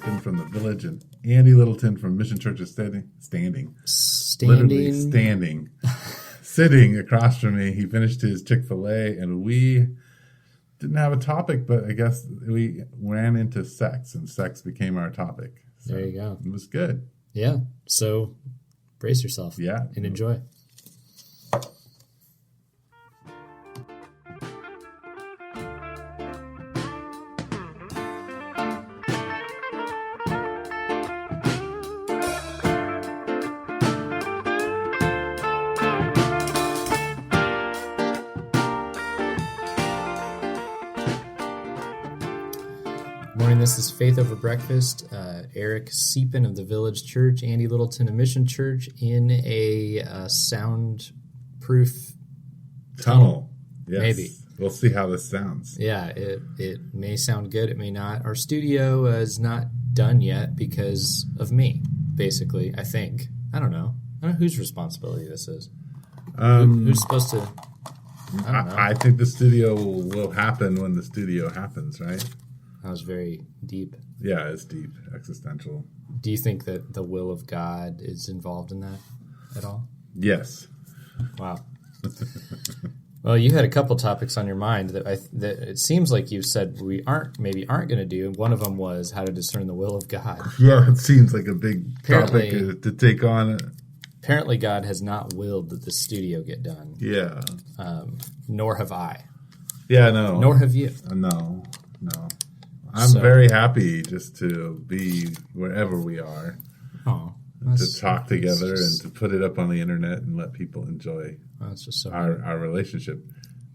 Deepen from the Village and Andy Littleton from Mission Church is standing, sitting across from me. He finished his Chick-fil-A, and we didn't have a topic, but I guess we ran into sex, and sex became our topic. So there you go. It was good. Yeah. So brace yourself. Yeah. And enjoy. This is Faith Over Breakfast. Eric Siepen of the Village Church, Andy Littleton of Mission Church in a soundproof tunnel. Yes. Maybe. We'll see how this sounds. Yeah, it may sound good. It may not. Our studio is not done yet because of me, basically, I think. I don't know whose responsibility this is. Who's supposed to... I don't know. I think the studio will happen when the studio happens, right? That was very deep. Yeah, it's deep, existential. Do you think that the will of God is involved in that at all? Yes. Wow. Well, you had a couple topics on your mind that it seems like you said we aren't going to do. One of them was how to discern the will of God. Yeah, it seems like a big topic to take on. Apparently, God has not willed that the studio get done. Yeah. Nor have I. Yeah, no. Nor have you. No. I'm very happy just to be wherever we are, to talk together and to put it up on the internet and let people enjoy our relationship.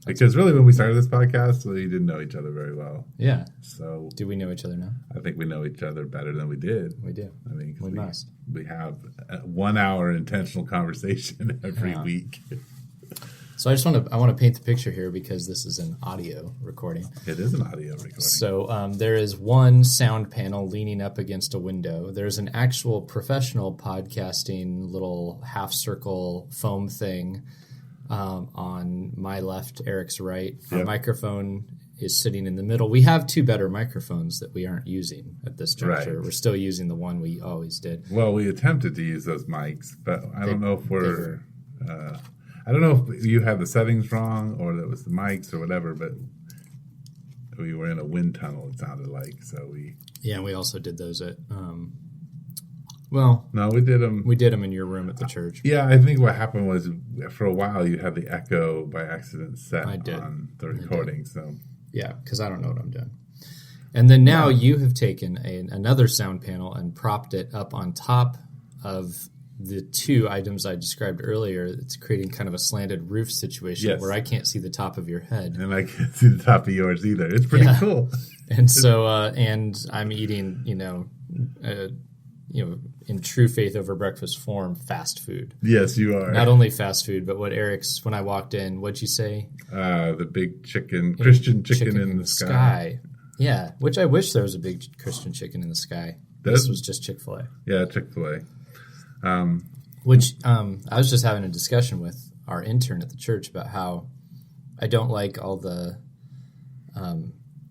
Because really, when we started this podcast, we didn't know each other very well. Yeah. So do we know each other now? I think we know each other better than we did. We do. I mean, we must. We have a 1 hour intentional conversation every week. So I want to paint the picture here because this is an audio recording. It is an audio recording. So there is one sound panel leaning up against a window. There's an actual professional podcasting little half circle foam thing on my left, Eric's right. Our microphone is sitting in the middle. We have two better microphones that we aren't using at this juncture. Right. We're still using the one we always did. Well, we attempted to use those mics, but I don't know if we're... I don't know if you had the settings wrong or that was the mics or whatever, but we were in a wind tunnel, it sounded like. So we... Yeah, and we also did those at... No, we did them... We did them in your room at the church. Yeah, I think what happened was for a while you had the echo by accident set on the recording. So yeah, because I don't know what I'm doing. And then now you have taken another sound panel and propped it up on top of... the two items I described earlier. It's creating kind of a slanted roof situation where I can't see the top of your head. And I can't see the top of yours either. It's pretty cool. And so, and I'm eating, in true Faith Over Breakfast form, fast food. Yes, you are. Not only fast food, but what Eric's, when I walked in, what'd you say? The big Christian chicken in the sky. Yeah, which I wish there was a big Christian chicken in the sky. This was just Chick-fil-A. Yeah, Chick-fil-A. Which I was just having a discussion with our intern at the church about how I don't like all the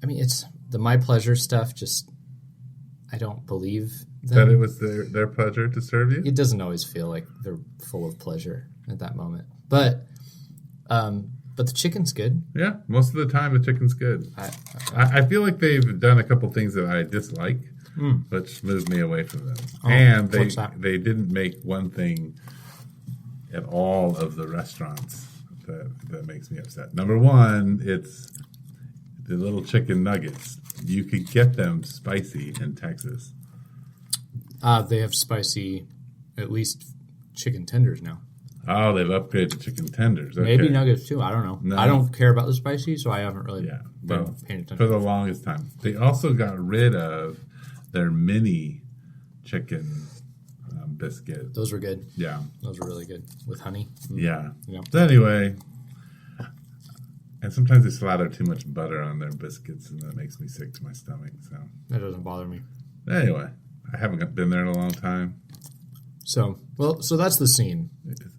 it's the my pleasure stuff. Just I don't believe them. That it was their pleasure to serve you. It doesn't always feel like they're full of pleasure at that moment, but the chicken's good. Yeah, most of the time the chicken's good. I feel like they've done a couple things that I dislike. Which moved me away from them. And they didn't make one thing at all of the restaurants that makes me upset. Number one, it's the little chicken nuggets. You could get them spicy in Texas. They have spicy, at least chicken tenders now. Oh, they've upgraded to chicken tenders. Okay. Maybe nuggets too. I don't know. No. I don't care about the spicy, so I haven't really been paying attention. For the longest time. They also got rid of their mini chicken biscuit. Those were good. Yeah. Those were really good. With honey. Yeah. So anyway, and sometimes they slather too much butter on their biscuits, and that makes me sick to my stomach. So that doesn't bother me. Anyway, I haven't been there in a long time. So that's the scene.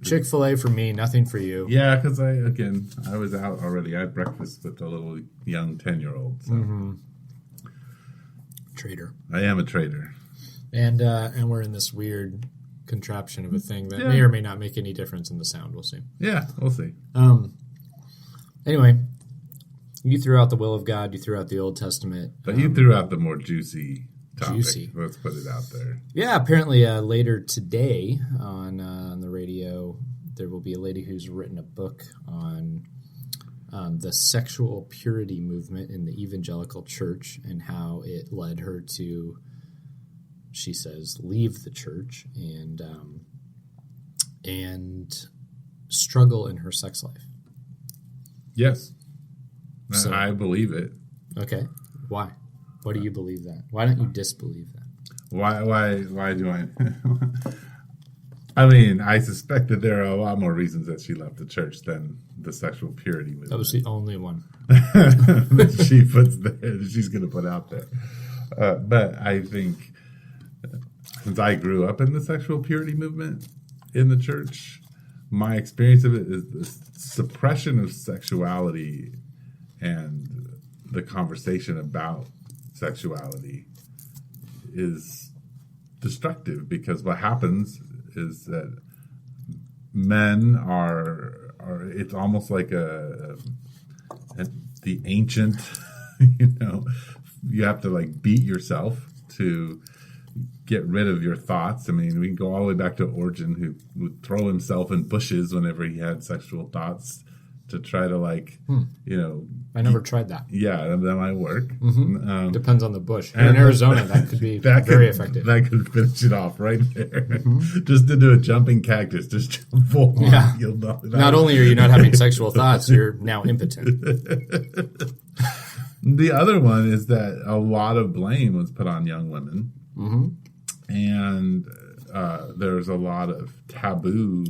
Chick-fil-A for me, nothing for you. Yeah, because I was out already. I had breakfast with a little young 10-year-old. So. Traitor. I am a traitor. And we're in this weird contraption of a thing that may or may not make any difference in the sound. We'll see. Yeah, we'll see. Anyway, you threw out the will of God. You threw out the Old Testament. But you threw out the more juicy topic. Juicy. Let's put it out there. Yeah, apparently later today on the radio, there will be a lady who's written a book on the sexual purity movement in the evangelical church and how it led her to, she says, leave the church and struggle in her sex life. Yes. So, I believe it. Okay. Why? Why do you believe that? Why don't you disbelieve that? Why do I? I mean, I suspect that there are a lot more reasons that she left the church than the sexual purity movement. That was the only one. She puts there, she's going to put out there. But I think since I grew up in the sexual purity movement in the church, my experience of it is the suppression of sexuality and the conversation about sexuality is destructive, because what happens is that men are it's almost like the ancient, you have to like beat yourself to get rid of your thoughts. I mean, we can go all the way back to Origen, who would throw himself in bushes whenever he had sexual thoughts to try to I never tried that. Yeah, that might work. Mm-hmm. Depends on the bush. In Arizona, that could be very effective. That could finish it off right there. Mm-hmm. Just to do a jumping cactus, just jump full on. Yeah. You'll know that. Not only are you not having sexual thoughts, you're now impotent. The other one is that a lot of blame was put on young women. Mm-hmm. And there's a lot of taboo.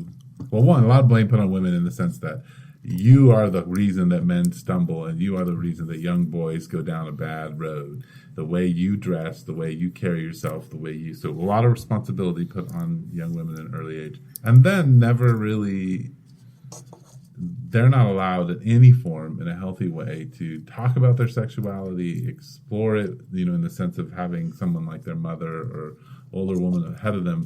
Well, a lot of blame put on women in the sense that you are the reason that men stumble, and you are the reason that young boys go down a bad road. The way you dress, the way you carry yourself, so a lot of responsibility put on young women at an early age. And then they're not allowed in any form, in a healthy way, to talk about their sexuality, explore it, in the sense of having someone like their mother or older woman ahead of them,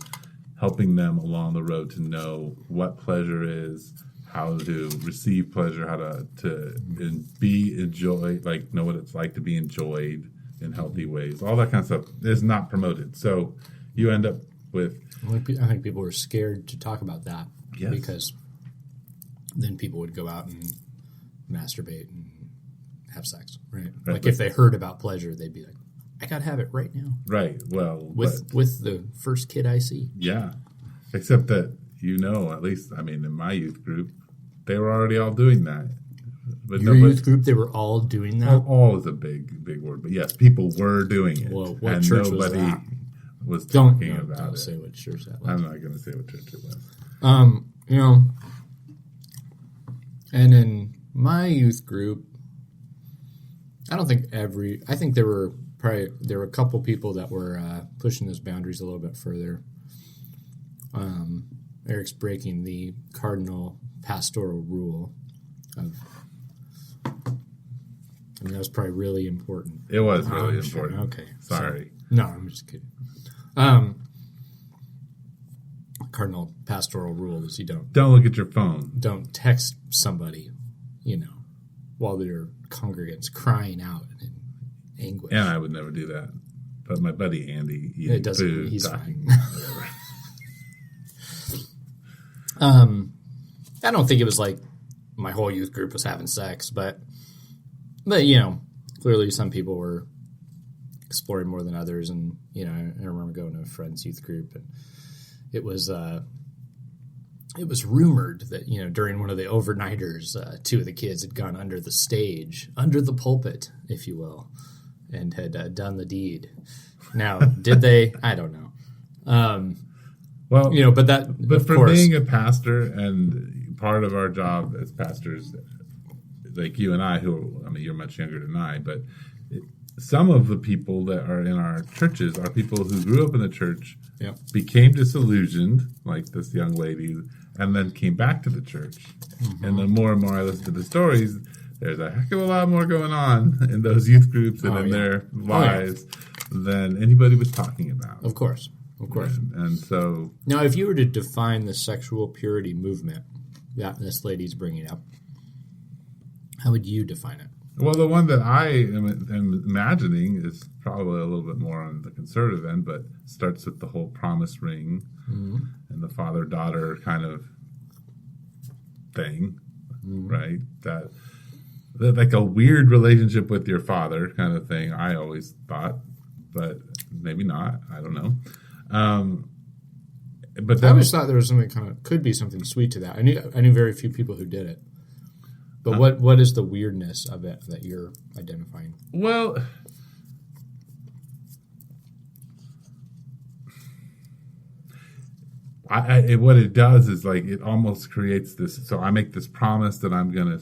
helping them along the road to know what pleasure is, how to receive pleasure, how to enjoy, know what it's like to be enjoyed in healthy ways. All that kind of stuff is not promoted. So you end up with... I think people were scared to talk about that. Yes. Because then people would go out and masturbate and have sex, right? Like if they heard about pleasure, they'd be like, I got to have it right now. Right. Well, with the first kid I see. Yeah. Except that, at least, in my youth group, they were already all doing that. But Your youth group, they were all doing that? All is a big word. But yes, people were doing it. Well, what church was that? Was talking about don't it. say what church that was. I'm not going to say what church it was. And in my youth group, I think there were a couple people that were pushing those boundaries a little bit further. Eric's breaking the cardinal pastoral rule of, that was probably really important. It was really important. Okay. Sorry. No, I'm just kidding. Cardinal pastoral rule is you don't look at your phone. Don't text somebody, while their congregants crying out in anguish. And I would never do that. But my buddy Andy, he's talking, fine. I don't think it was like my whole youth group was having sex, but clearly some people were exploring more than others. And I remember going to a friend's youth group, and it was rumored that during one of the overnighters, two of the kids had gone under the stage, under the pulpit, if you will, and had done the deed. Now, did they? I don't know. But for course, being a pastor, and part of our job as pastors, like you and I, you're much younger than I, but some of the people that are in our churches are people who grew up in the church, became disillusioned, like this young lady, and then came back to the church. Mm-hmm. And the more and more I listen to the stories, there's a heck of a lot more going on in those youth groups and in their lives than anybody was talking about. Of course. And so... Now, if you were to define the sexual purity movement that this lady's bringing up, how would you define it? Well, the one that I am imagining is probably a little bit more on the conservative end, but starts with the whole promise ring and the father-daughter kind of thing, right? That like a weird relationship with your father kind of thing, I always thought, but maybe not. I don't know. But then, I always thought there was something could be something sweet to that. I knew very few people who did it. But what is the weirdness of it that you're identifying? Well, what it does is like it almost creates this. So I make this promise that I'm gonna,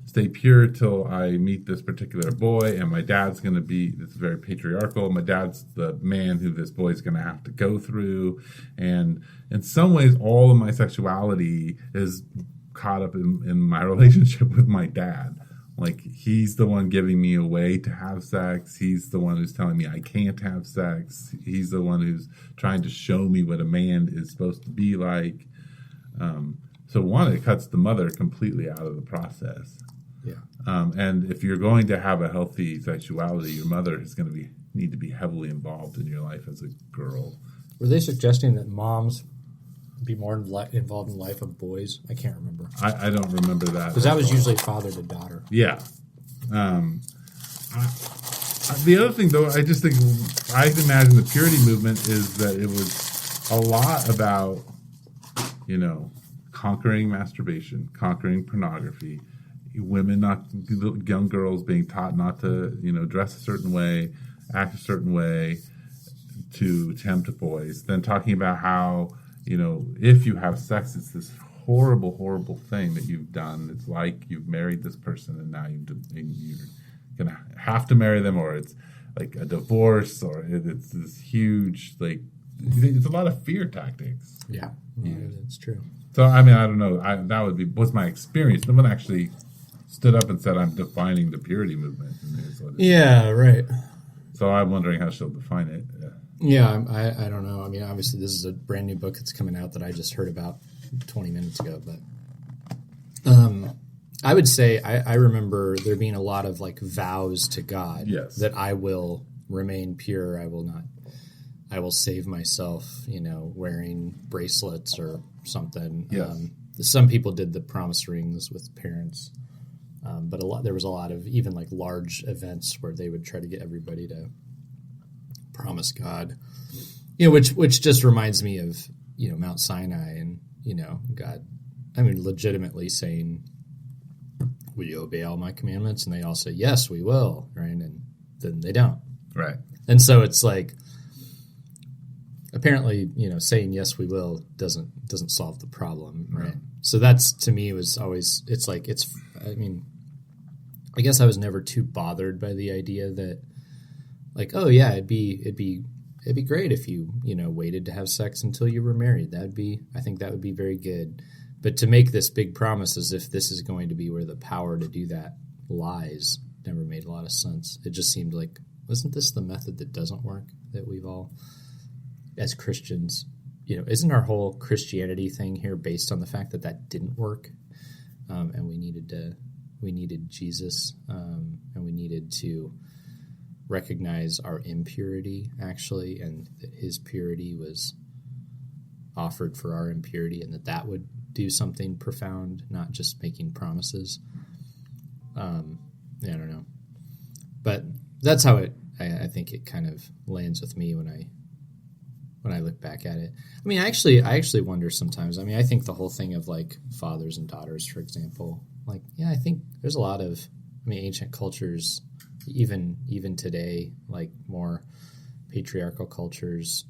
stay pure till I meet this particular boy, and my dad's gonna be. It's very patriarchal. My dad's the man who this boy's gonna have to go through, and in some ways, all of my sexuality is caught up in my relationship with my dad. Like, he's the one giving me away to have sex. He's the one who's telling me I can't have sex. He's the one who's trying to show me what a man is supposed to be like. So one, it cuts the mother completely out of the process. Yeah. And if you're going to have a healthy sexuality, your mother is going to need to be heavily involved in your life as a girl. Were they suggesting that moms be more involved in the life of boys? I can't remember. I don't remember that. Because that was usually father to daughter. Yeah. The other thing, though, I just think, I imagine the purity movement is that it was a lot about, conquering masturbation, conquering pornography, young girls being taught not to, dress a certain way, act a certain way to tempt boys. Then talking about how, if you have sex, it's this horrible, horrible thing that you've done. It's like you've married this person and now you're going to have to marry them, or it's like a divorce, or it's this huge, like, it's a lot of fear tactics. Yeah, that's true. So, I don't know. That was my experience. No one actually stood up and said, I'm defining the purity movement. Yeah, right. So I'm wondering how she'll define it. Yeah, I don't know. Obviously, this is a brand new book that's coming out that I just heard about 20 minutes ago. But I would say I remember there being a lot of like vows to God. Yes. That I will remain pure. I will not. I will save myself, wearing bracelets or something. Yes. Some people did the promise rings with parents. But there was a lot of even like large events where they would try to get everybody to promise God, which just reminds me of, Mount Sinai and, God, legitimately saying, will you obey all my commandments? And they all say, yes, we will. Right. And then they don't. Right. And so it's like, apparently, saying yes, we will doesn't solve the problem. Right. No. So that's, to me, was always, I guess I was never too bothered by the idea that, like, oh yeah, it'd be great if you waited to have sex until you were married. I think that would be very good. But to make this big promise as if this is going to be where the power to do that lies never made a lot of sense. It just seemed like, wasn't this the method that doesn't work, that we've all, as Christians, isn't our whole Christianity thing here based on the fact that didn't work, and we needed Jesus, and we needed to recognize our impurity, actually, and that his purity was offered for our impurity, and that would do something profound, not just making promises. I don't know. But that's how I think it kind of lands with me when I look back at it. I actually wonder sometimes. I think the whole thing of like fathers and daughters, for example, like, yeah, I think there's a lot of, ancient cultures, even today, like more patriarchal cultures,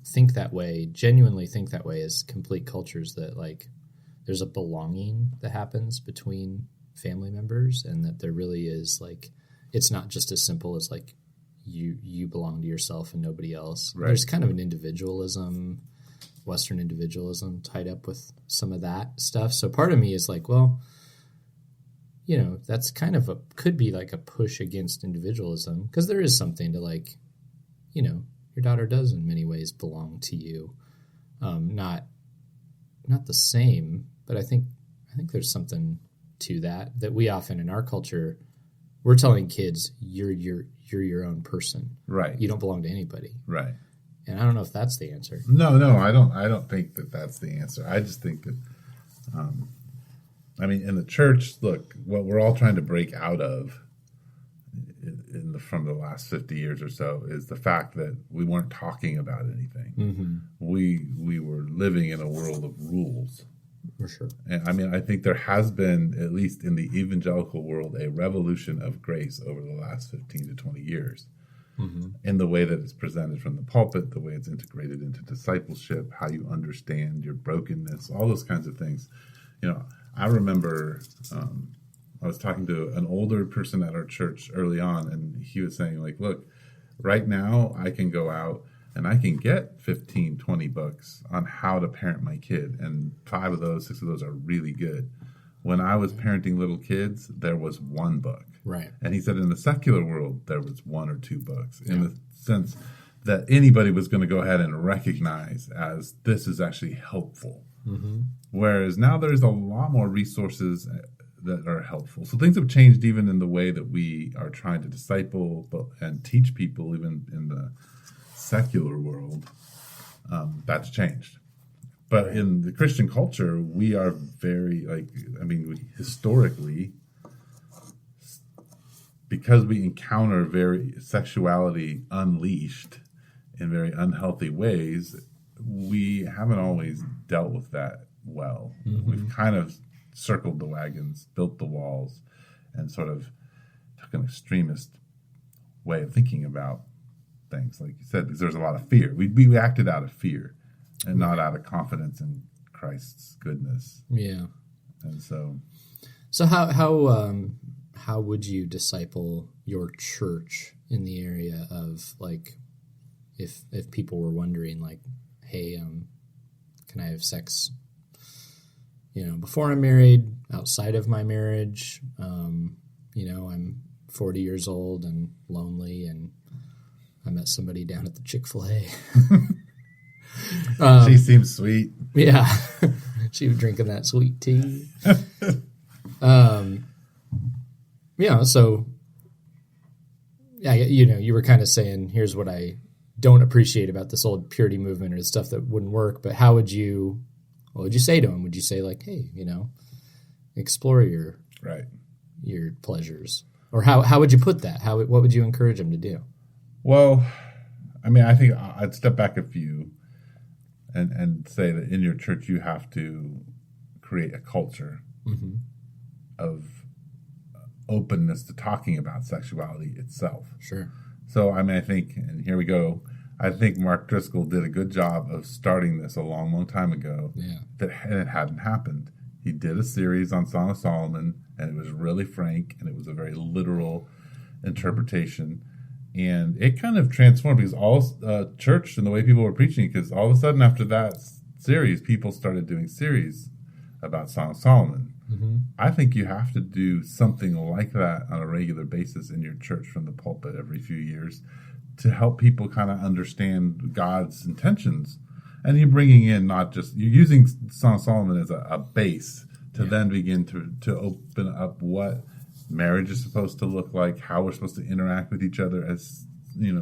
think that way, genuinely think that way as complete cultures, that like there's a belonging that happens between family members, and that there really is, like, it's not just as simple as like you belong to yourself and nobody else. Right. There's kind of an individualism, Western individualism tied up with some of that stuff. So part of me is like, well, that's kind of could be like a push against individualism, because there is something to like, your daughter does in many ways belong to you. Not the same, but I think there's something to that we often in our culture, we're telling kids you're your own person. Right. You don't belong to anybody. Right. And I don't know if that's the answer. No, I don't think that that's the answer. I just think that, in the church, look, what we're all trying to break out of from the last 50 years or so is the fact that we weren't talking about anything. Mm-hmm. We were living in a world of rules. For sure. And I think there has been, at least in the evangelical world, a revolution of grace over the last 15 to 20 years. Mm-hmm. In the way that it's presented from the pulpit, the way it's integrated into discipleship, how you understand your brokenness, all those kinds of things. I remember I was talking to an older person at our church early on, and he was saying, like, look, right now I can go out and I can get 15, 20 books on how to parent my kid, and 6 of those are really good. When I was parenting little kids, there was one book. Right. And he said in the secular world, there was 1 or 2 books, in the sense that anybody was going to go ahead and recognize as this is actually helpful. Mm-hmm. Whereas now there's a lot more resources that are helpful. So things have changed even in the way that we are trying to disciple and teach people, even in the secular world. That's changed. But in the Christian culture, we are very, historically, because we encounter very sexuality unleashed in very unhealthy ways, we haven't always dealt with that well. Mm-hmm. We've kind of circled the wagons, built the walls, and sort of took an extremist way of thinking about things. Like you said, there's a lot of fear. We acted out of fear and not out of confidence in Christ's goodness. Yeah. And so how would you disciple your church in the area of, like, if people were wondering, like, hey, can I have sex, before I'm married, outside of my marriage? I'm 40 years old and lonely, and I met somebody down at the Chick-fil-A. She seems sweet. Yeah. She was drinking that sweet tea. You were kind of saying, here's what I don't appreciate about this old purity movement or the stuff that wouldn't work. But what would you say to him? Would you say, like, hey, explore your pleasures? Or how would you put that? What would you encourage him to do? Well, I think I'd step back a few and say that in your church you have to create a culture mm-hmm. of openness to talking about sexuality itself. Sure. So, I think, and here we go, I think Mark Driscoll did a good job of starting this a long, long time ago. Yeah. And it hadn't happened. He did a series on Song of Solomon, and it was really frank, and it was a very literal interpretation. And it kind of transformed, because all church and the way people were preaching, because all of a sudden after that series, people started doing series about Song of Solomon. Mm-hmm. I think you have to do something like that on a regular basis in your church from the pulpit every few years to help people kind of understand God's intentions. And you're bringing in you're using Song of Solomon as a base to then begin to open up what marriage is supposed to look like, how we're supposed to interact with each other as,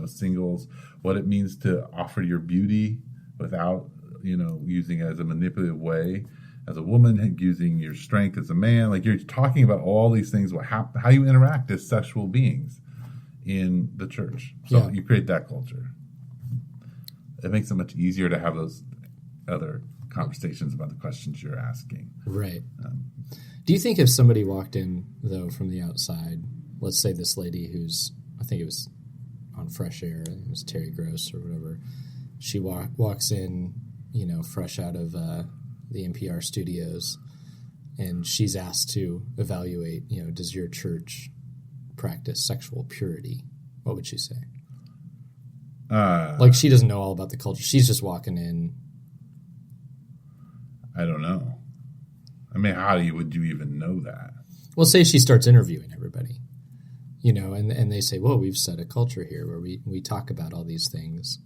singles, what it means to offer your beauty without, using it as a manipulative way, as a woman, using your strength as a man. Like, you're talking about all these things, how you interact as sexual beings in the church. So you create that culture. It makes it much easier to have those other conversations about the questions you're asking. Right. Do you think if somebody walked in, though, from the outside, let's say this lady who's, I think it was on Fresh Air, I think it was Terry Gross or whatever, she walks in, fresh out of the NPR studios, and she's asked to evaluate, does your church practice sexual purity? What would she say? Like, she doesn't know all about the culture. She's just walking in. I don't know. How would you even know that? Well, say she starts interviewing everybody, and they say, well, we've set a culture here where we talk about all these things,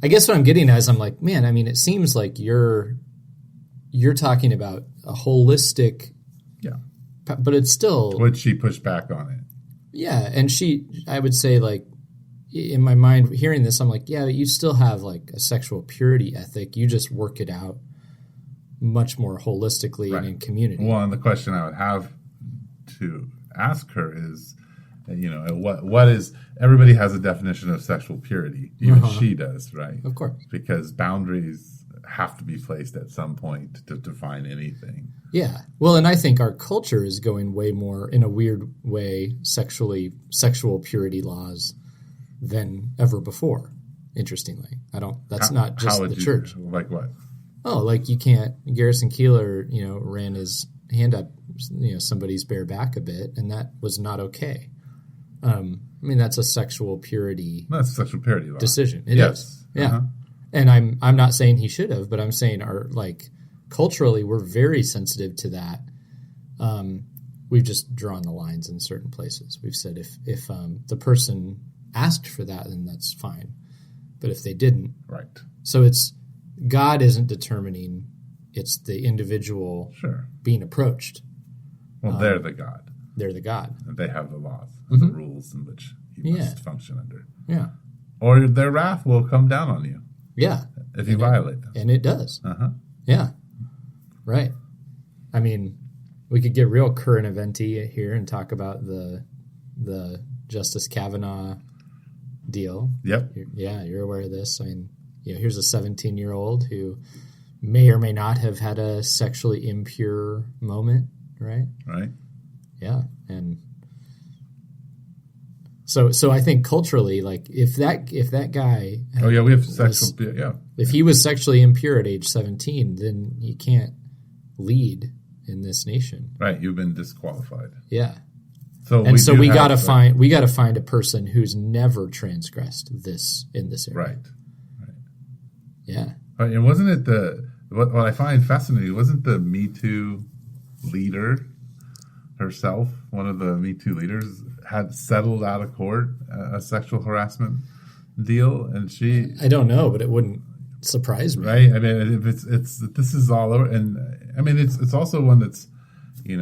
I guess what I'm getting at is I'm like, man, I mean, it seems like you're talking about a holistic, but it's still. Would she push back on it? Yeah, and I would say, like, in my mind, hearing this, I'm like, yeah, you still have like a sexual purity ethic. You just work it out much more holistically and in community. Well, and the question I would have to ask her is, what is, everybody has a definition of sexual purity. Even she does, right? Of course. Because boundaries have to be placed at some point to define anything. Yeah. Well, and I think our culture is going way more, in a weird way, sexual purity laws than ever before, interestingly. That's not just the church. Like what? Oh, like you can't, Garrison Keillor, ran his hand up, somebody's bare back a bit, and that was not okay. I mean, that's a sexual purity. That's a sexual purity law. Decision. It is. Yeah. Uh-huh. And I'm not saying he should have, but I'm saying culturally, we're very sensitive to that. We've just drawn the lines in certain places. We've said if the person asked for that, then that's fine. But if they didn't, right. So it's God isn't determining; it's the individual being approached. Well, they're the God. They're the God, and they have the laws and the rules in which you must function under. Yeah, or their wrath will come down on you. Yeah, if you violate them, and it does. Yeah, right. I mean, we could get real current eventy here and talk about the Justice Kavanaugh deal. Yep. You're aware of this. I mean, here's a 17-year-old who may or may not have had a sexually impure moment, right? Right. Yeah, and so I think culturally, like if that guy, we have sexual, if he was sexually impure at age 17, then you can't lead in this nation. Right, you've been disqualified. Yeah. So we got to find a person who's never transgressed this in this area. Right. Yeah. And wasn't it what I find fascinating? Wasn't the Me Too leader herself, one of the Me Too leaders, had settled out of court a sexual harassment deal, and she? I don't know, but it wouldn't surprise me, right? I mean, if it's this is all over, and I mean, it's also one that's, it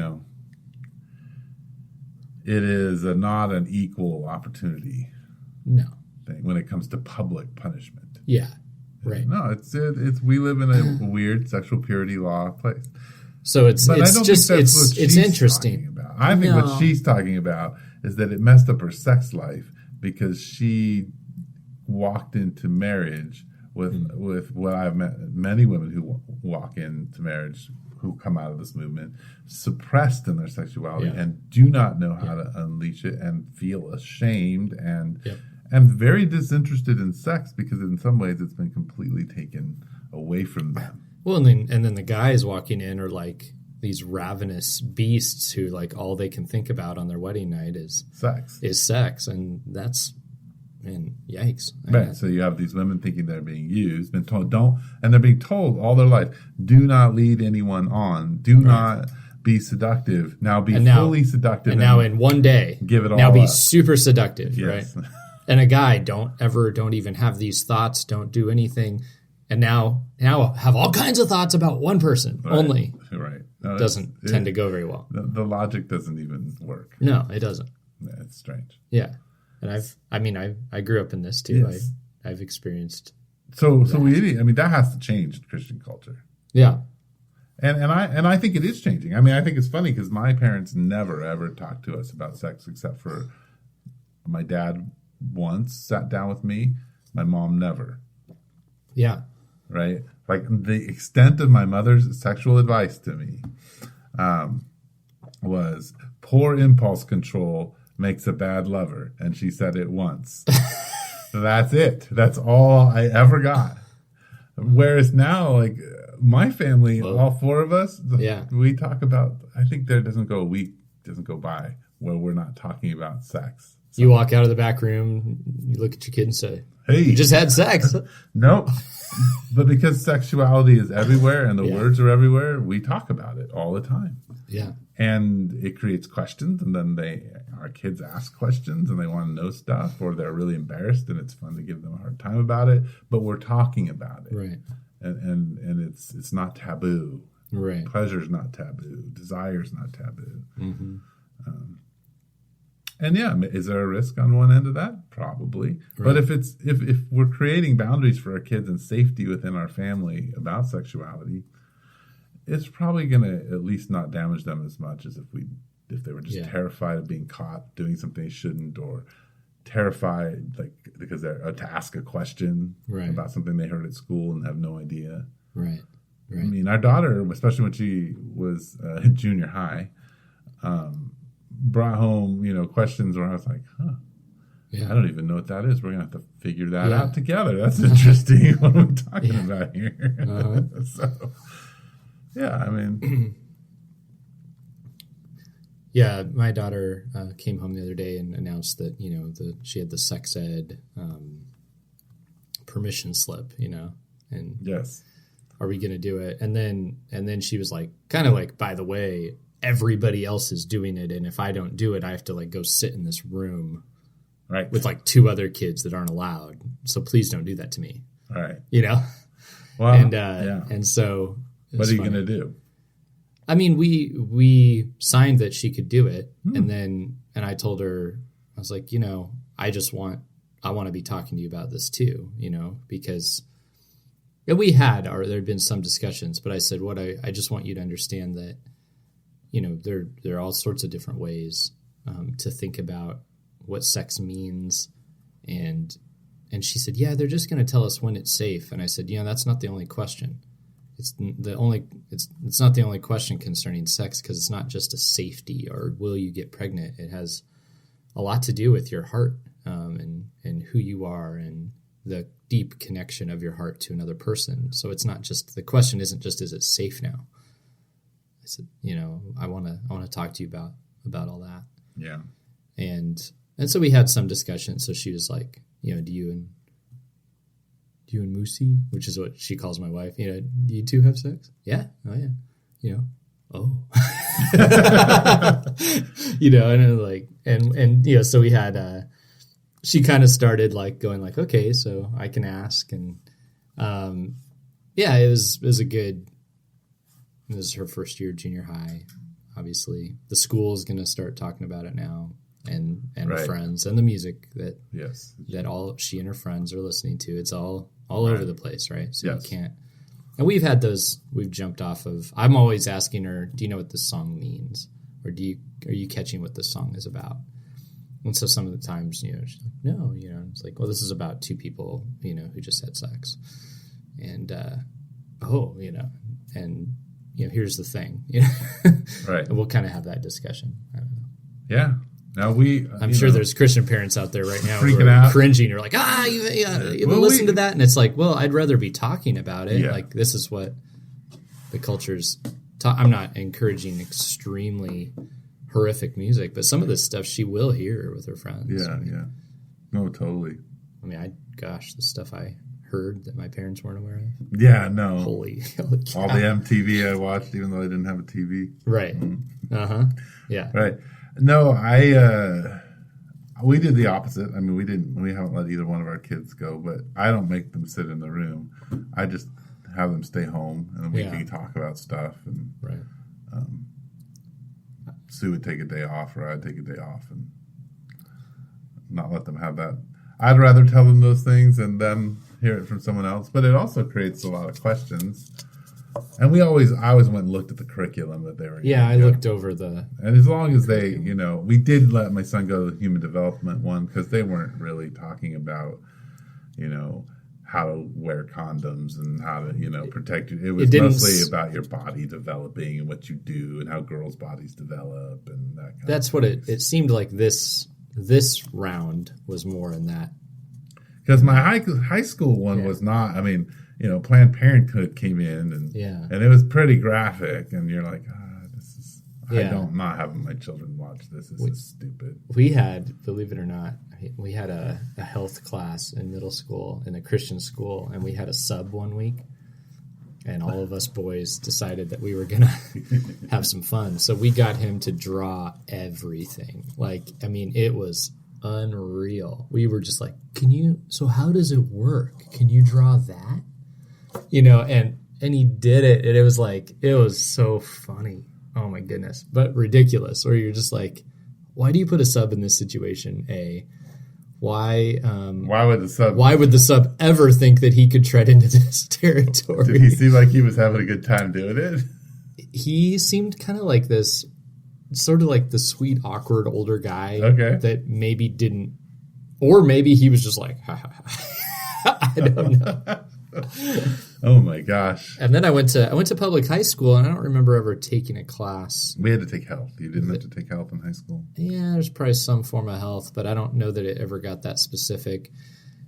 is not an equal opportunity. No. Thing when it comes to public punishment. Yeah. Right. No, it's we live in a weird sexual purity law place. So it's interesting. I think what she's talking about is that it messed up her sex life because she walked into marriage with what I've met many women who walk into marriage who come out of this movement suppressed in their sexuality and do not know how to unleash it and feel ashamed and very disinterested in sex because in some ways it's been completely taken away from them. Well, and then the guys walking in are like these ravenous beasts who like all they can think about on their wedding night is sex, and that's, man, yikes. Right. So you have these women thinking they're being used, been told and they're being told all their life, do not lead anyone on, do not be seductive. Now be fully seductive. And now in one day, give it all. Now be up. Super seductive, yes. Right? And a guy, don't even have these thoughts, don't do anything. And now have all kinds of thoughts about one person only. Right. No, doesn't tend to go very well. The logic doesn't even work. No, it doesn't. Yeah, it's strange. Yeah. And I grew up in this too. Yes. I've experienced. So that has to change in Christian culture. Yeah. And I think it is changing. I mean, I think it's funny because my parents never ever talked to us about sex except for my dad once sat down with me. My mom never. Yeah. Right? Like the extent of my mother's sexual advice to me was poor impulse control makes a bad lover. And she said it once. That's it. That's all I ever got. Whereas now, like my family, all four of us, we talk about, I think there doesn't go a week, doesn't go by where we're not talking about sex. You walk out of the back room, you look at your kid and say, hey, you just had sex. Nope. But because sexuality is everywhere and the words are everywhere, we talk about it all the time. Yeah. And it creates questions, and then our kids ask questions and they want to know stuff, or they're really embarrassed and it's fun to give them a hard time about it. But we're talking about it. Right. And it's not taboo. Right. Pleasure's not taboo. Desire's not taboo. Mm-hmm. And yeah, is there a risk on one end of that? Probably. Right. But if we're creating boundaries for our kids and safety within our family about sexuality, it's probably going to at least not damage them as much as if they were just terrified of being caught doing something they shouldn't, or terrified because they're to ask a question about something they heard at school and have no idea. Right. I mean, our daughter, especially when she was in junior high, brought home, questions where I was like, I don't even know what that is. We're going to have to figure that out together. That's interesting. What are we talking about here? Uh-huh. So, yeah, I mean. Yeah, my daughter came home the other day and announced that, she had the sex ed permission slip, and yes. Are we going to do it? And then she was like, kind of like, by the way, everybody else is doing it, and if I don't do it, I have to go sit in this room with 2 other kids that aren't allowed. So please don't do that to me. Right. Well, and so what are you going to do? I mean, we signed that she could do it, and I told her, I was like, I want to be talking to you about this too, because there had been some discussions, but I said, I just want you to understand that, there are all sorts of different ways to think about what sex means. And she said, yeah, they're just going to tell us when it's safe. And I said, that's not the only question. It's not the only question concerning sex, because it's not just a safety or will you get pregnant. It has a lot to do with your heart and who you are and the deep connection of your heart to another person. So it's not just, the question isn't just, is it safe now? I said, I want to talk to you about all that. Yeah. And so we had some discussion. So she was like, do you and Moosey, which is what she calls my wife, do you two have sex? Yeah. Oh yeah. And so we had, she kind of started going okay, so I can ask. And, it was her first year of junior high. Obviously the school is going to start talking about it now, and her friends, and the music that all she and her friends are listening to. It's all over the place. Right. So you can't, and we've jumped off of, I'm always asking her, do you know what this song means? Or are you catching what this song is about? And so some of the times, she's like, no, it's like, well, this is about 2 people, who just had sex. And, and, here's the thing, Right. And we'll kind of have that discussion. I don't know. Yeah. Now I'm sure there's Christian parents out there right now freaking out, cringing, or like, you listen to that. And it's like, well, I'd rather be talking about it. Yeah. Like, this is what the culture's I'm not encouraging extremely horrific music, but some of this stuff she will hear with her friends. Yeah. Yeah. No, totally. I mean, the stuff I heard that my parents weren't aware of. Yeah, no. Holy cow. All the MTV I watched, even though I didn't have a TV. Right. Uh-huh. Yeah. Right. No, we did the opposite. I mean, we haven't let either one of our kids go, but I don't make them sit in the room. I just have them stay home, and we can talk about stuff. And Sue would take a day off, or I'd take a day off, and not let them have that. I'd rather tell them those things and then hear it from someone else, but it also creates a lot of questions. And I always went and looked at the curriculum that they were. Yeah, I looked over and as long as they, we did let my son go to the human development one, because they weren't really talking about, how to wear condoms and how to, protect you. It was mostly about your body developing and what you do and how girls' bodies develop and that kind That's of what it seemed like this round was more in that. Because my high school one was not, I mean, Planned Parenthood came in and it was pretty graphic, and you're like, I don't not having my children watch this. This is stupid. We had, believe it or not, we had a health class in middle school in a Christian school, and we had a sub one week. And all of us boys decided that we were going to have some fun. So we got him to draw everything. Like, I mean, it was unreal. We were just like, so how does it work? Can you draw that? You know, and he did it. And it was so funny. Oh my goodness. But ridiculous. Or you're just like, why do you put a sub in this situation? Why would the sub ever think that he could tread into this territory? Did he seem like he was having a good time doing it? He seemed kind of like this, sort of like the sweet, awkward older guy that maybe didn't, or maybe he was just like, ha, ha, ha. I don't know. Oh my gosh. And then I went to public high school, and I don't remember ever taking a class. We had to take health. You didn't have to take health in high school? Yeah, there's probably some form of health, but I don't know that it ever got that specific.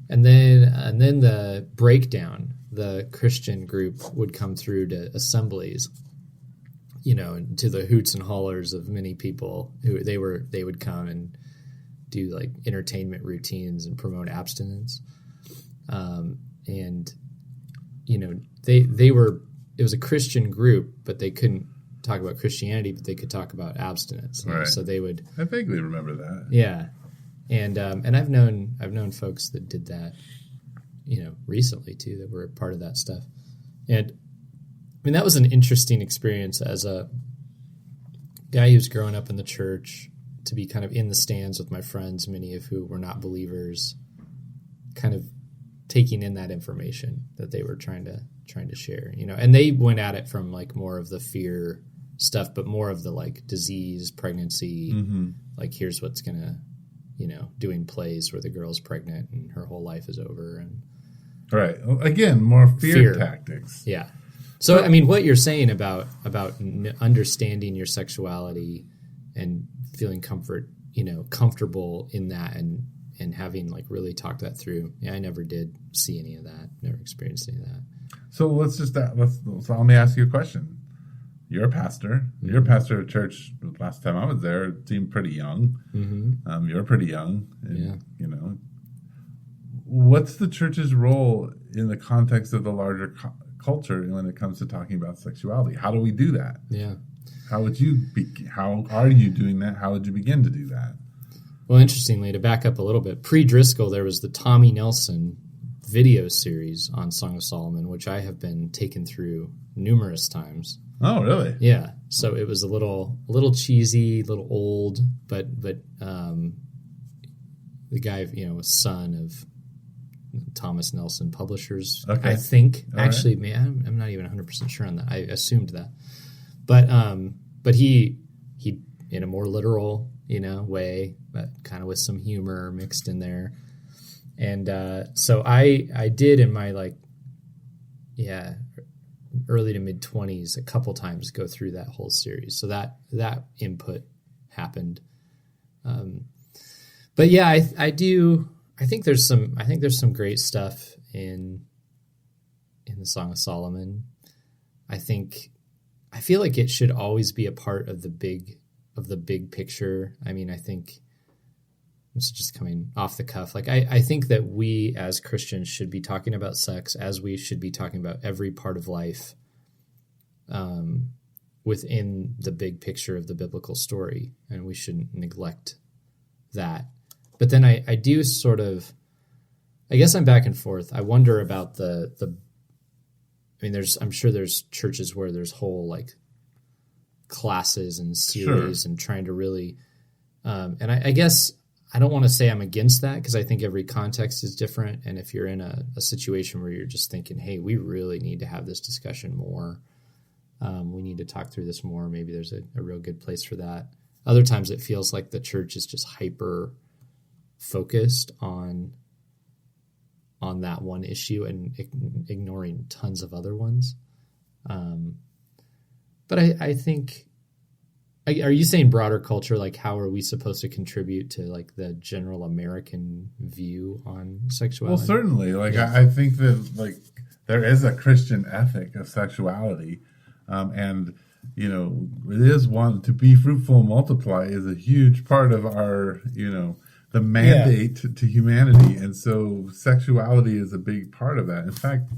And then the breakdown, the Christian group would come through to assemblies, you know, to the hoots and hollers of many people who they would come and do like entertainment routines and promote abstinence. And you know, it was a Christian group, but they couldn't talk about Christianity, but they could talk about abstinence. Right. So they would. I vaguely remember that. Yeah. And I've known folks that did that, you know, recently too, that were part of that stuff. And I mean, that was an interesting experience as a guy who's growing up in the church, to be kind of in the stands with my friends, many of who were not believers, kind of taking in that information that they were trying to share, you know. And they went at it from like more of the fear stuff, but more of the like disease, pregnancy, like here's what's gonna, you know, doing plays where the girl's pregnant and her whole life is over. And right, again, more fear tactics. Yeah. So I mean, what you're saying about understanding your sexuality and feeling comfortable in that, and having like really talked that through. Yeah, I never did see any of that. Never experienced any of that. So let me ask you a question. You're a pastor. Mm-hmm. You're a pastor of a church. Last time I was there, it seemed pretty young. Mm-hmm. You're pretty young. And, you know, what's the church's role in the context of the larger culture when it comes to talking about sexuality? How do we do that? Yeah. How are you doing that? How would you begin to do that? Well, interestingly, to back up a little bit, pre-Driscoll, there was the Tommy Nelson video series on Song of Solomon, which I have been taken through numerous times. Oh, really? Yeah. So it was a little cheesy, a little old, but the guy, you know, was son of Thomas Nelson Publishers, I think. All actually, right. Man, I'm not even 100% sure on that. I assumed that. But he in a more literal, you know, way, but kind of with some humor mixed in there. And so I did in my early to mid 20s a couple times go through that whole series. So that input happened. But yeah, I think there's some great stuff in the Song of Solomon. I feel like it should always be a part of the big picture. I mean, I think it's just coming off the cuff. Like, I think that we as Christians should be talking about sex as we should be talking about every part of life within the big picture of the biblical story, and we shouldn't neglect that. But then I do sort of, I guess I'm back and forth. I wonder about I mean, I'm sure there's churches where there's whole like classes and series and trying to really, and I guess I don't want to say I'm against that, because I think every context is different. And if you're in a situation where you're just thinking, hey, we really need to have this discussion more, we need to talk through this more, maybe there's a real good place for that. Other times it feels like the church is just hyper focused on that one issue and ignoring tons of other ones. But I think, are you saying broader culture, like how are we supposed to contribute to like the general American view on sexuality? Well, certainly. Like, yeah. I think that like there is a Christian ethic of sexuality. And it is one to be fruitful and multiply is a huge part of our, the mandate to humanity. And so sexuality is a big part of that. In fact,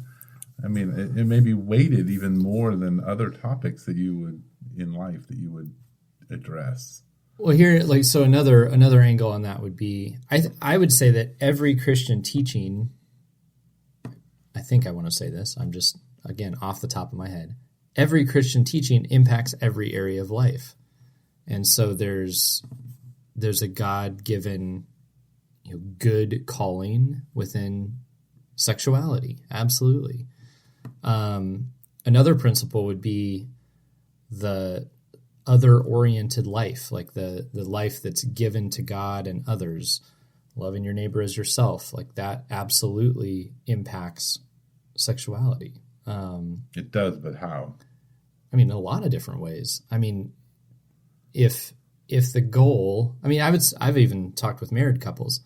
I mean, it may be weighted even more than other topics that you would in life that you would address. Well, here, so another angle on that would be, I would say that every Christian teaching, I think I want to say this, I'm just, again, off the top of my head, every Christian teaching impacts every area of life. And so there's a God-given good calling within sexuality. Absolutely. Another principle would be the other-oriented life, like the life that's given to God and others, loving your neighbor as yourself, like that absolutely impacts sexuality. It does, but how? I mean, a lot of different ways. I mean, if the goal, I mean, I've even talked with married couples.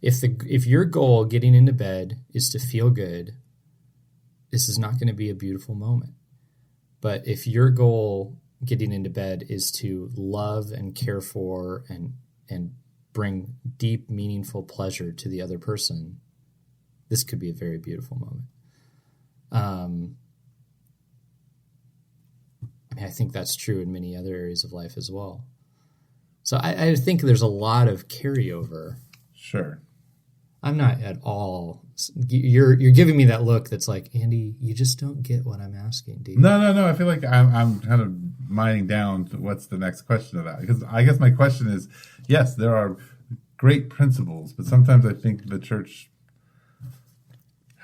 If your goal getting into bed is to feel good, this is not going to be a beautiful moment. But if your goal getting into bed is to love and care for and bring deep, meaningful pleasure to the other person, this could be a very beautiful moment. I mean, I think that's true in many other areas of life as well. So I think there's a lot of carryover. Sure. I'm not at all. You're giving me that look that's like, Andy, you just don't get what I'm asking, do you? No. I feel like I'm kind of mining down to what's the next question of that. Because I guess my question is, yes, there are great principles, but sometimes I think the church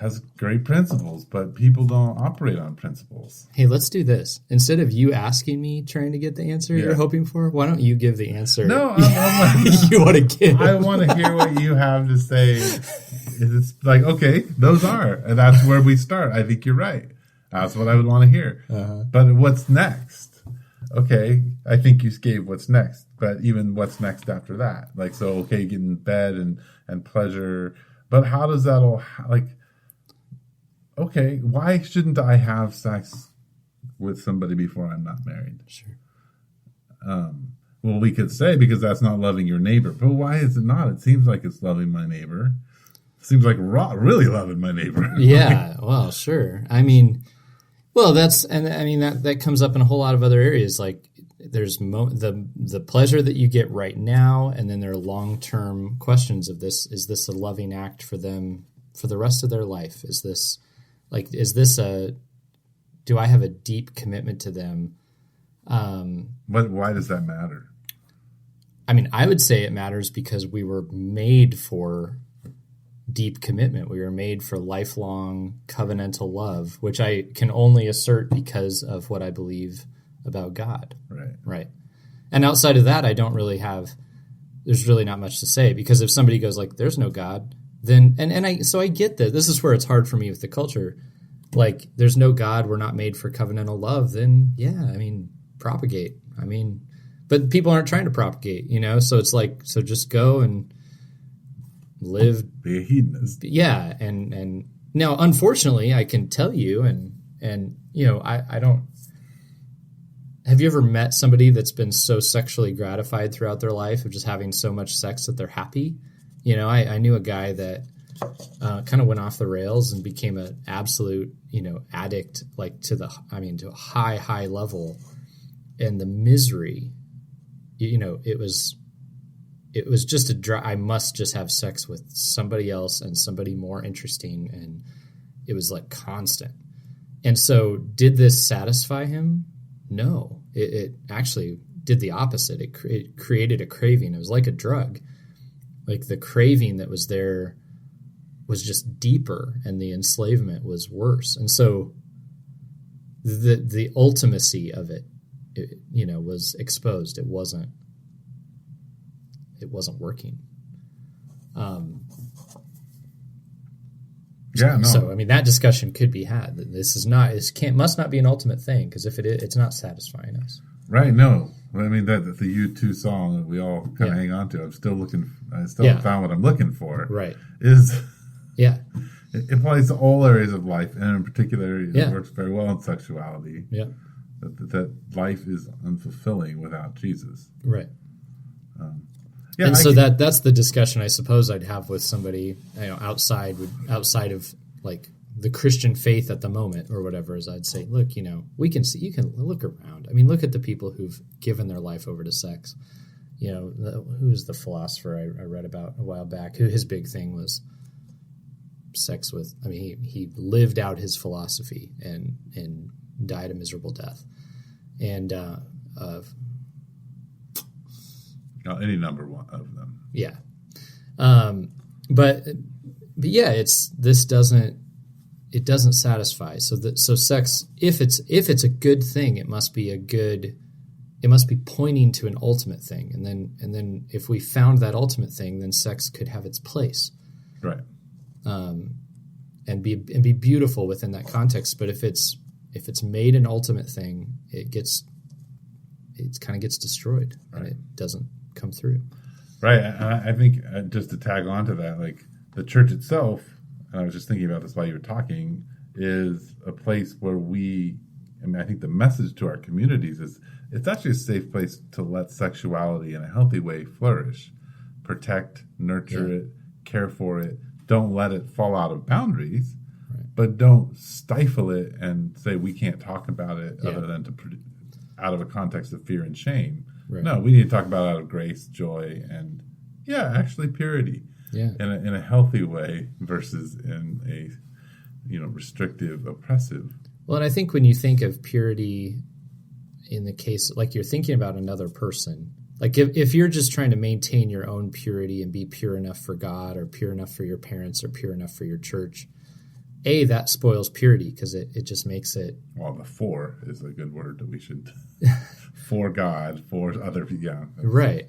has great principles, but people don't operate on principles. Hey, let's do this. Instead of you asking me, trying to get the answer you're hoping for, why don't you give the answer? No, you want to give. I want to hear what you have to say. It's like, okay, those are, and that's where we start. I think you're right. That's what I would want to hear. Uh-huh. But what's next? Okay, I think you gave what's next, but even what's next after that? Like, so, okay, get in bed and pleasure, but how does that all, like, okay, why shouldn't I have sex with somebody before I'm not married? Sure. Well, we could say because that's not loving your neighbor. But why is it not? It seems like it's loving my neighbor. It seems like really loving my neighbor. Yeah, well, sure. I mean, well, that comes up in a whole lot of other areas. Like there's the pleasure that you get right now, and then there are long-term questions of this. Is this a loving act for them for the rest of their life? Do I have a deep commitment to them? But why does that matter? I mean, I would say it matters because we were made for deep commitment. We were made for lifelong covenantal love, which I can only assert because of what I believe about God. Right. And outside of that, there's really not much to say, because if somebody goes like, there's no God, then, so I get that. This is where it's hard for me with the culture. Like, there's no God, we're not made for covenantal love, then yeah, I mean, propagate. I mean, but people aren't trying to propagate, so it's like, so just go and live. Be a hedonist. Yeah. And now, unfortunately, I can tell you, and I don't, have you ever met somebody that's been so sexually gratified throughout their life of just having so much sex that they're happy? I knew a guy that kind of went off the rails and became an absolute, addict, like to a high level. And the misery, it was just I must just have sex with somebody else and somebody more interesting. And it was like constant. And so did this satisfy him? No, it actually did the opposite. It created a craving. It was like a drug. Like the craving that was there was just deeper, and the enslavement was worse. And so the ultimacy of it, was exposed. It wasn't working. So I mean, that discussion could be had. Must not be an ultimate thing, because if it is, it's not satisfying us. Right. No. I mean, the U2 song that we all kind of hang on to. I still haven't found what I'm looking for. Right. It applies to all areas of life, and in particular, it works very well in sexuality. Yeah. that life is unfulfilling without Jesus. Right. And so that's the discussion I suppose I'd have with somebody, outside of like the Christian faith at the moment or whatever, is I'd say, look, we can see, you can look around. I mean, look at the people who've given their life over to sex. Who's the philosopher I read about a while back, who his big thing was sex with, he lived out his philosophy and died a miserable death. And, any number one of them. Yeah. But yeah, it doesn't satisfy. So sex, if it's a good thing, it must be pointing to an ultimate thing. And then if we found that ultimate thing, then sex could have its place. Right. And be beautiful within that context. But if it's made an ultimate thing, it kind of gets destroyed, right? And it doesn't come through. Right. I think just to tag on to that, like the church itself, and I was just thinking about this while you were talking, is a place where I think the message to our communities is it's actually a safe place to let sexuality in a healthy way flourish. Protect, nurture it, care for it. Don't let it fall out of boundaries, but don't stifle it and say we can't talk about it other than out of a context of fear and shame. Right. No, we need to talk about it out of grace, joy, and actually purity. Yeah. In a healthy way versus in a restrictive, oppressive. Well, and I think when you think of purity in the case, like you're thinking about another person, like if you're just trying to maintain your own purity and be pure enough for God or pure enough for your parents or pure enough for your church, that spoils purity because it just makes it. Well, the for is a good word that we should for God, for other people. Yeah. Right.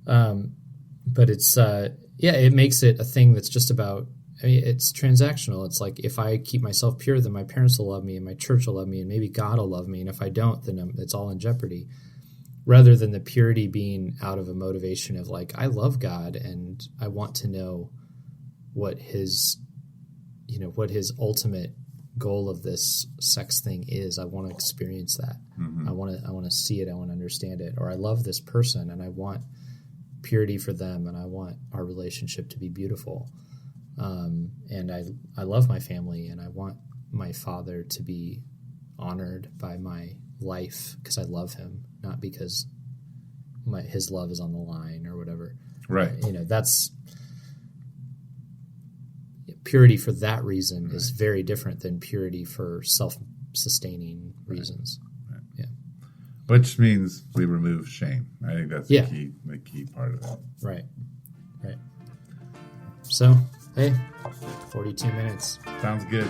But it's, it makes it a thing that's just about, it's transactional. It's like if I keep myself pure, then my parents will love me and my church will love me and maybe God will love me. And if I don't, then it's all in jeopardy. Rather than the purity being out of a motivation of like, I love God and I want to know what his ultimate goal of this sex thing is. I want to experience that. Mm-hmm. I want to see it. I want to understand it. Or I love this person and I want purity for them and I want our relationship to be beautiful. And I love my family and I want my father to be honored by my life because I love him, not because his love is on the line or whatever. Right. That's purity for that reason is very different than purity for self-sustaining reasons. Right. Yeah. Which means we remove shame. I think that's the key part of that. Right. Right. So, hey, 42 minutes. Sounds good.